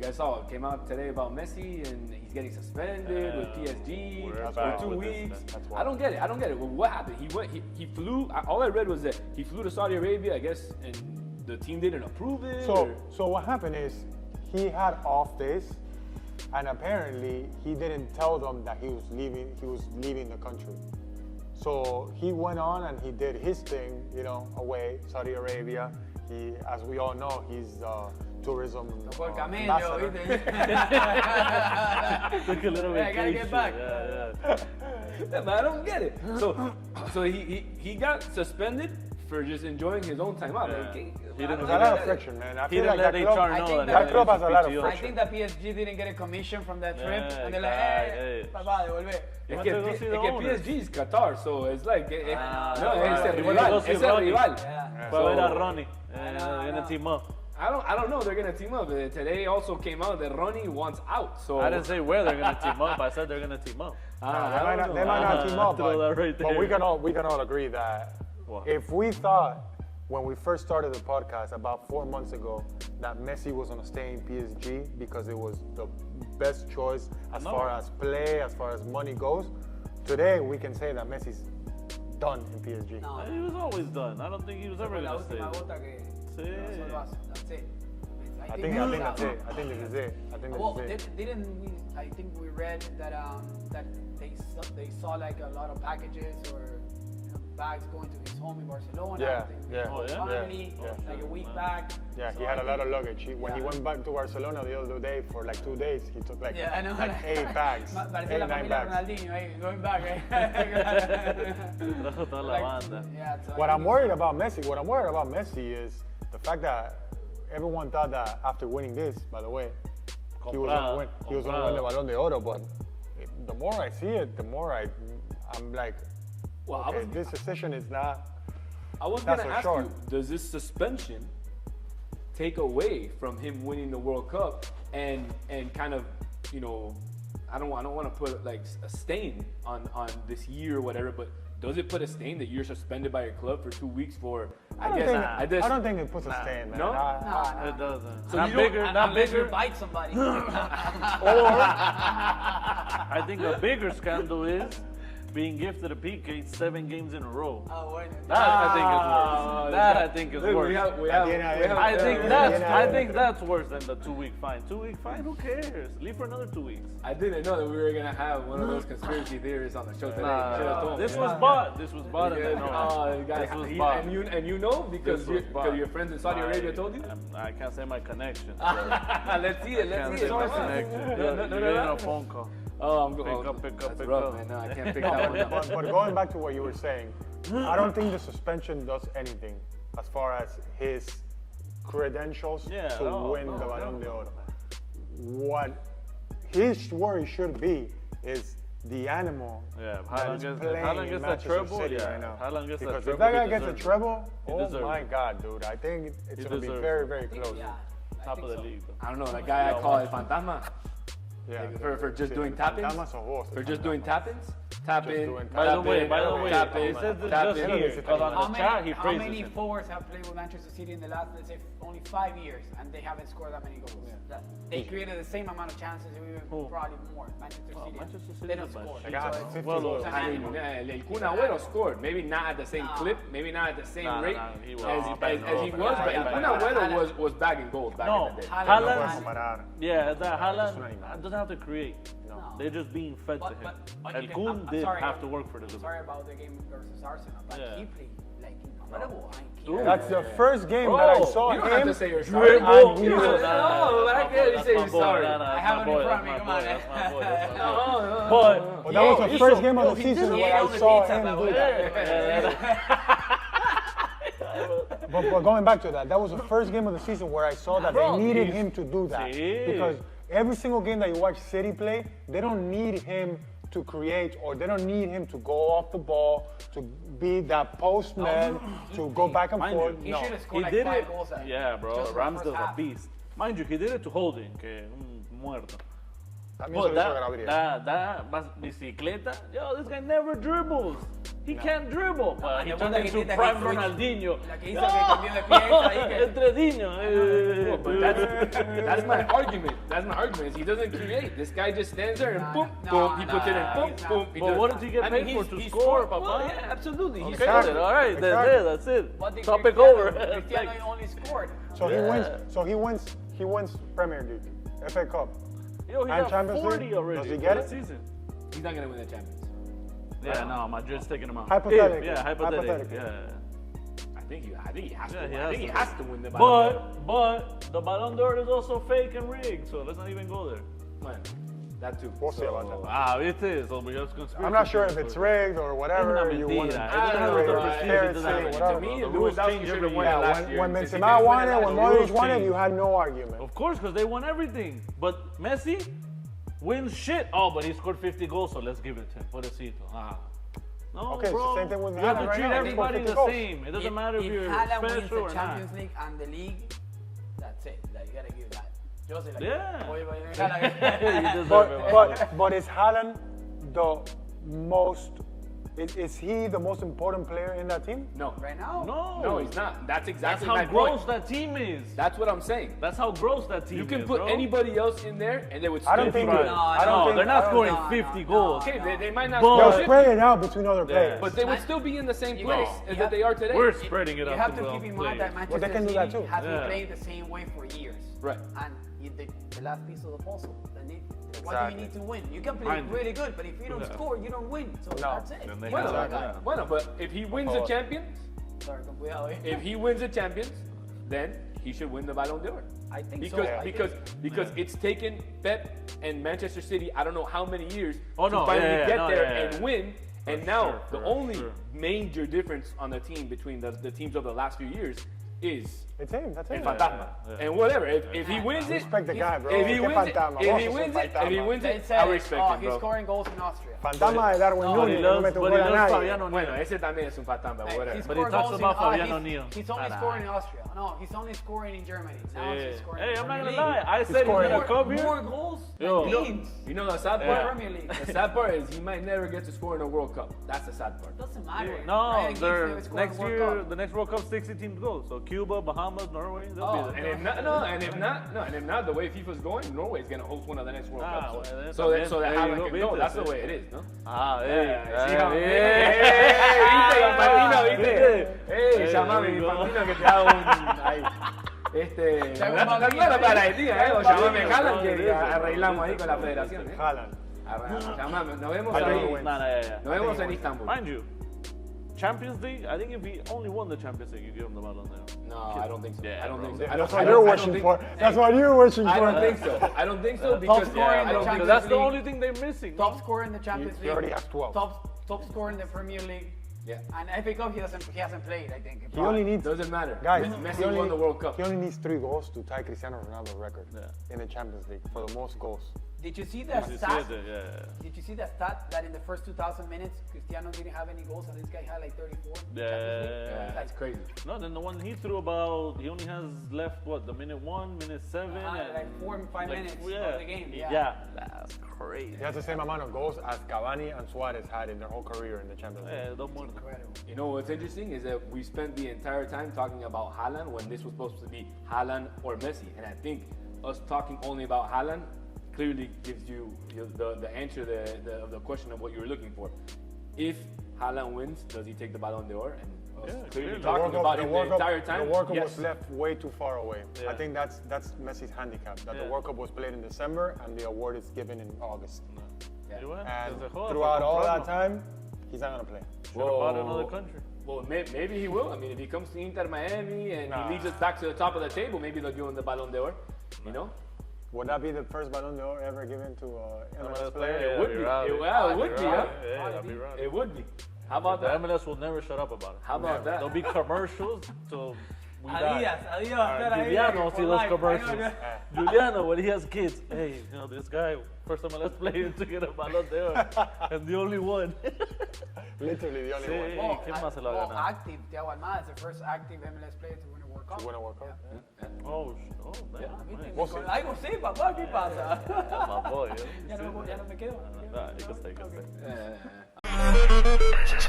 guys saw it came out today about Messi and he's getting suspended with PSG for 2 weeks. I don't get it. Well, what happened? He flew. All I read was that he flew to Saudi Arabia, I guess, and the team didn't approve it. So what happened is he had off days, and apparently he didn't tell them that he was leaving the country. So he went on and he did his thing, away, Saudi Arabia. He, as we all know, he's tourism ambassador. Took a little bit. I gotta get back. Yeah, but I don't get it. So he got suspended for just enjoying his own time out. Yeah. There's a lot of friction, man. I feel like let that HR know club, that club has a lot of I friction. think that PSG didn't get a commission from that trip, and they're like, hey, papá, devolve. Es que PSG is Qatar, so it's like, es el rival. Para ver a Ronnie, gonna team up. I don't know. They're gonna team up. Today also came out that Ronnie wants out. So I didn't say where they're gonna team up. I said they're gonna team up. They might not team up, but we can all agree that if we thought when we first started the podcast about 4 months ago that Messi was gonna stay in PSG because it was the best choice as far as play, as far as money goes, today we can say that Messi's done in PSG. No, He was always done. I don't think he was ever gonna stay. That's it. I think that's it. I think this is it. Didn't we? I think we read that that they saw like a lot of packages or bags going to his home in Barcelona. Finally, like a week back. Yeah, he had a lot of luggage. When he went back to Barcelona the other day for like 2 days, he took like 8 bags. Parecía la familia Ronaldinho, going back, Trajo toda la banda. What I'm worried about Messi is the fact that everyone thought that after winning this, by the way, he was going to win the Balon de Oro. But the more I see it, the more I'm like, this decision is not. I was going to ask you, does this suspension take away from him winning the World Cup and kind of, I don't want to put like a stain on this year or whatever, but does it put a stain that you're suspended by your club for 2 weeks for? I don't think it puts a stain, man. No, it doesn't. So not bigger. Unless you bite somebody. Or I think a bigger scandal is being gifted a PK 7 games in a row. I think is worse. I think that's worse than the 2 week fine. 2 week fine, who cares? Leave for another 2 weeks. I didn't know that we were gonna have one of those conspiracy theories on the show today. This was bought. This was bought. And you know because your friends in Saudi Arabia told you. I can't say my connection. Let's see it. Can't say my connection. You're getting a phone call. Oh, I'm pick up. Man. No, I can't pick that one up. But going back to what you were saying, I don't think the suspension does anything as far as his credentials to win the Balon de Oro. What his worry should be is the animal that is playing in Manchester City right now. Because if that guy gets a treble, oh my God, dude, I think it's going to be very, very close. Top of the league. I don't know, that guy I call El Fantasma. Yeah, for just doing tap-ins? For just doing tap-ins? Tap-in, By the way, tap-in, he says this tap-in. just here, because on the chat he How praises many him. forwards have played with Manchester City in the last, let's say, only 5 years, and they haven't scored that many goals? They created the same amount of chances, even probably more. Manchester City. They don't score. El Kun Agüero scored, maybe not at the same clip, maybe not at the same rate as he was, but El Kun Agüero was bagging goals back in the day. Haaland doesn't have to create. They're just being fed to him. El Kun did have to work for the Sorry about the game versus Arsenal, but he played like incredible. That's the first game that I saw You don't have him to say you're sorry. dribble. No, but I can't say you're sorry. I have it in front of me, come on. But that was the first game of the season where I saw him do that. But going back to that, that was the first game of the season where I saw that they needed him to do that. Because every single game that you watch City play, they don't need him to create, or they don't need him to go off the ball, to be that postman, to go back and forth. He should have scored like did 5 it. goals. Yeah, bro. Just Ramsdale's a half. beast. Mind you, he did it to Holding, que muerto. But that bicicleta, yo, this guy never dribbles. He can't dribble. But he turned into prime Ronaldinho. Entre niños. That's my argument. That's my argument. Is he doesn't create. This guy just stands there and boom, boom. He puts it in, boom, boom. But what does he get paid for? To score, Papa? Well, yeah, absolutely. Okay, all right, that's it. Topic over. Cristiano only scored. So he wins. So he wins Premier League, FA Cup. Yo, he and got Champions 40 League. already. Does he get it? Season. He's not gonna win the Champions. Yeah, no, Madrid's taking him out. Hypothetically. Yeah, hypothetically. I think he has to. Yeah, I think he has to win the Balon d'Or. But the Balon d'Or is also fake and rigged, so let's not even go there. Man, that too. We'll see about that. Ah, it is. So we have conspiracy. I'm not sure if it's rigged or whatever. You want To me, Lewandowski should have won it last year. When Benzema won it, when Modric won it, you had no argument. Of course, because they won everything. But Messi wins shit. Oh, but he scored 50 goals, so let's give it to him. Pobrecito. No, okay, bro. It's the same thing with you have to Haaland treat right now. everybody the same. It doesn't matter if you're Haaland wins special the or not. Champions League and the league, that's it. Like, you gotta give that. Jose, like, Yeah. But is Haaland the most? Is he the most important player in that team? No. right now? No, he's not. That's exactly That's my how gross point. that team is. That's what I'm saying. That's how gross that team is. You can put bro. anybody else in there, and they would still I don't be think. good. They're not scoring 50 goals. Okay, they might not But- score They'll 50, spread it out between other players. but they would still be in the same You place guys- as you that they are today. We're spreading it You up. have to to keep in players. mind that Manchester they can do that City too. has been Yeah. playing the same way for years. Right. And the last piece of the puzzle. What do Exactly. you need to win? You can play really good, but if you don't score, you don't win. So that's it. Then they Bueno, have that. bueno, but if he wins the Champions, Sorry, con cuidado, eh. if he wins the Champions, then he should win the Balon d'Or. I think Because so. because it's taken Pep and Manchester City I don't know how many years Oh, to no, finally yeah, get no, there yeah, and yeah. win. And For now sure, the for only sure. major difference on the team between the teams of the last few years is It's him. That's El him. Fantasma. Yeah. And whatever. If he wins it, Respect the guy, bro. if he Qué wins it, fantasma. if Vos he sos un wins it, if he fantasma. wins They it, said, I respect him, he's bro. scoring goals in Austria. Fantasma de Darwin But Núñez. he No loves, mete un but gol he a loves nadie. Fabiano Bueno, Niel. ese también es un fantasma, Hey, whatever. he's But he scored talks goals about in, Fabiano he's- Niel. He's only Nah. scoring in Austria. No, he's only scoring in Germany. Now he's scoring Hey, in I'm not Premier gonna League. lie. I said he's gonna come here. More goals Yo. than games. You know the sad Yeah. part? Premier League. The sad part is he might never get to score in a World Cup. That's the sad part. Doesn't matter. No, Ryan Giggs they're never scored in next World year. Cup. The next World Cup, 60 teams go. So Cuba, Bahamas, Norway, they'll Oh, be And there. if not, the way FIFA's going, Norway's gonna host one of the next World Ah, Cups. well, So that there you Haaland go, can go. viste, That's the sí. way it is, no? Ah, Sí, hey, how- hey, Infantino, ¿viste? Hey, Llamame there you go. Infantino que te hago un... Ahí. Está claro para el día, o llamame Haaland que arreglamos ahí con la federación, Haaland. Llamame, nos vemos I ahí. think he wins. Nos vemos en Istanbul. Mind you, Champions League, I think if he only won the Champions League, you give him the Ballon d'Or. No, I don't think so. Yeah, I don't think bro. so. That's what you're wishing for. That's what you're wishing I for. don't think so. I don't think so because scorer in I the don't think Champions That's the League. only thing they're missing. Top scorer in the Champions He League. already has 12. Top scorer in the Premier League. Yeah. And FA Cup he hasn't played, I think. He only needs, Doesn't matter. guys, Messi won the World Cup. He only needs 3 goals to tie Cristiano Ronaldo's record in the Champions League for the most goals. Did you see that You see stat? it, yeah. Did you see that stat that in the first 2,000 minutes, Cristiano didn't have any goals and this guy had like 34? in the Champions League? Yeah. That's crazy. No, then the one he threw about, he only has left, what, the minute 1, minute 7? and Like 4 and 5 minutes of the game. Yeah, that's crazy. He has the same amount of goals as Cavani and Suarez had in their whole career in the Champions League. Yeah, don't want Incredible. You know what's interesting is that we spent the entire time talking about Haaland when this was supposed to be Haaland or Messi. And I think us talking only about Haaland clearly gives you the answer of the question of what you were looking for. If Haaland wins, does he take the Ballon d'Or? And us clearly The talking about it the entire time. The World Cup yes. was left way too far away. Yeah. I think that's Messi's handicap, that the World Cup was played in December and the award is given in August. You went? And Desde joda, throughout all that comprarlo. time, he's not going to play. Should have bought another country. Well, maybe he will. I mean, if he comes to Inter Miami and Nah. he leads us back to the top of the table, maybe they'll give him the Ballon d'Or. You know? Would that be the first Balon d'Or ever given to an MLS player? It would be. It would be. Yeah, that'd be right. It would be. How about The that? MLS will never shut up about it. How about that? There'll be commercials till Adiós va a estar ahí. Juliano see those life. commercials. Juliano, when he has kids, hey, you know, this guy, first time MLS player to get a Balon d'Or, and the only one. Literally the only one. ¿Quién más se lo ha ganado? Active, Thiago Almada is the first active MLS player to win a World Cup. To win a World Cup. Yeah. Oh, man. We'll see. Algo sí, papá, ¿qué pasa? My boy. Ya no me quedo. Nah, you can stay, you can stay. Yeah.